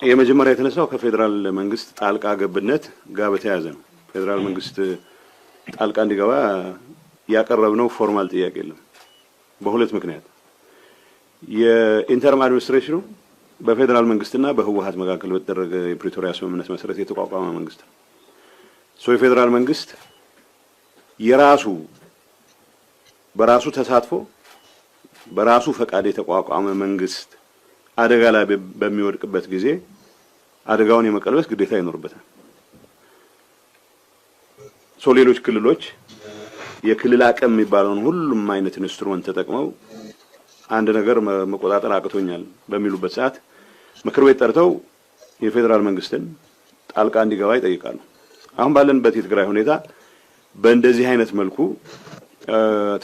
የመጀመሪያ የተነሳው ከፌደራል መንግስት ጣልቃ ገብነት ጋር በተያያዘ ነው። ፌደራል መንግስት ጣልቃ እንዲገባ ያቀረብነው ፎርማል ጥያቄ የለም። በሁለት ምክንያት የኢንተርም አድሚኒስትሬሽኑ በፌደራል መንግስትና በህወሓት መካከል በተደረገ የፕሪቶሪያ ስምምነት መሰረት የተቋቋመ መንግስት ነው። የፌደራል መንግስት በራሱ ተሳትፎ በራሱ ፈቃድ የተቋቋመ መንግስት አደጋ ላይ በሚወድቅበት ጊዜ አደጋውን የመቀልበስ ግዴታ ይኖርበታል። ሌሎች ክልሎች የክልል አቅም የሚባለውን ሁሉም አይነት ኢንስትሩመንት ተጠቅመው አንድ ነገር መቆጣጠር አቅቶኛል በሚሉበት ሰዓት ምክር ቤት ጠርተው የፌደራል መንግስትን ጣልቃ እንዲገባ ይጠይቃሉ። አሁን ባለንበት የትግራይ ሁኔታ በእንደዚህ አይነት መልኩ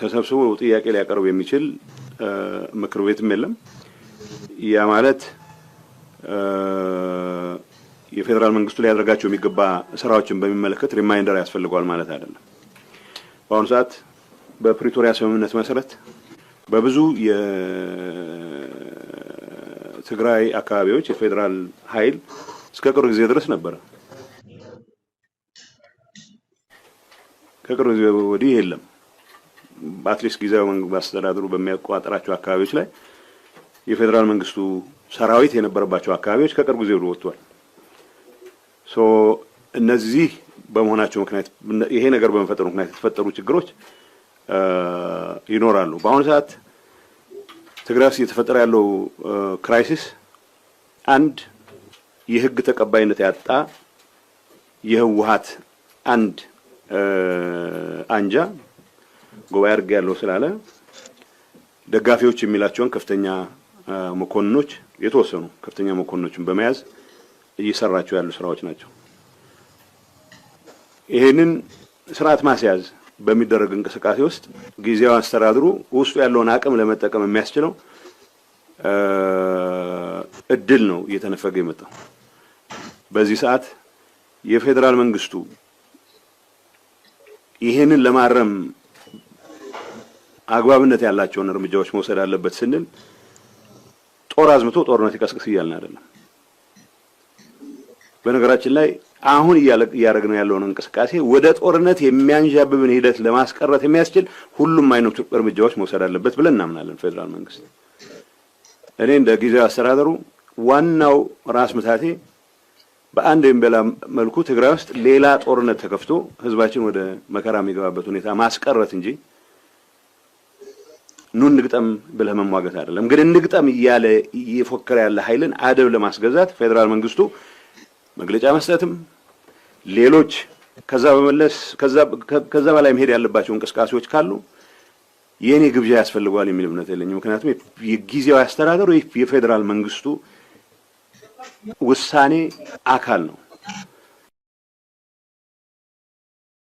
ተሰብስቦ ጥያቄ ሊያቀርብ የሚችል ምክር ቤትም የለም። ያ ማለት የፌደራል መንግስቱ ሊያደርጋቸው የሚገባ ስራዎችን በሚመለከት ሪማይንደር ያስፈልገዋል ማለት አይደለም። በአሁኑ ሰዓት በፕሪቶሪያ ስምምነት መሰረት በብዙ የትግራይ አካባቢዎች የፌደራል ኃይል እስከ ቅርብ ጊዜ ድረስ ነበር። ከቅርብ ጊዜ ወዲህ የለም። በአትሊስት ጊዜያዊ መንግስት አስተዳደሩ በሚያቋጥራቸው አካባቢዎች ላይ የፌደራል መንግስቱ ሰራዊት የነበረባቸው አካባቢዎች ከቅርብ ጊዜ ወጥቷል። እነዚህ በመሆናቸው ምክንያት ይሄ ነገር በመፈጠሩ ምክንያት የተፈጠሩ ችግሮች ይኖራሉ። በአሁኑ ሰዓት ትግራይ ውስጥ እየተፈጠረ ያለው ክራይሲስ አንድ የህግ ተቀባይነት ያጣ የህወሓት አንድ አንጃ ጉባኤ አድርጌ ያለው ስላለ ደጋፊዎች የሚላቸውን ከፍተኛ መኮንኖች የተወሰኑ ከፍተኛ መኮንኖችን በመያዝ እየሰራቸው ያሉ ስራዎች ናቸው። ይሄንን ስርዓት ማስያዝ በሚደረግ እንቅስቃሴ ውስጥ ጊዜያዊ አስተዳደሩ ውስጡ ያለውን አቅም ለመጠቀም የሚያስችለው እድል ነው እየተነፈገ የመጣው። በዚህ ሰዓት የፌደራል መንግስቱ ይሄንን ለማረም አግባብነት ያላቸውን እርምጃዎች መውሰድ አለበት ስንል ጦር አዝምቶ ጦርነት ይቀስቅስ እያልን አይደለም። በነገራችን ላይ አሁን እያደረግነው ያለውን እንቅስቃሴ ወደ ጦርነት የሚያንዣብብን ሂደት ለማስቀረት የሚያስችል ሁሉም አይነት እርምጃዎች መውሰድ አለበት ብለን እናምናለን። ፌደራል መንግስት እኔ እንደ ጊዜያዊ አስተዳደሩ ዋናው ራስ ምታቴ በአንድ ወይም በሌላ መልኩ ትግራይ ውስጥ ሌላ ጦርነት ተከፍቶ ህዝባችን ወደ መከራ የሚገባበት ሁኔታ ማስቀረት እንጂ ኑን ንግጠም ብለህ መሟገት አይደለም። ግን እንግጠም እያለ እየፎከረ ያለ ኃይልን አደብ ለማስገዛት ፌደራል መንግስቱ መግለጫ መስጠትም ሌሎች ከዛ በላይ መሄድ ያለባቸው እንቅስቃሴዎች ካሉ የኔ ግብዣ ያስፈልጋል የሚል እምነት የለኝም። ምክንያቱም የጊዜያዊ አስተዳደሩ የፌደራል መንግስቱ ውሳኔ አካል ነው።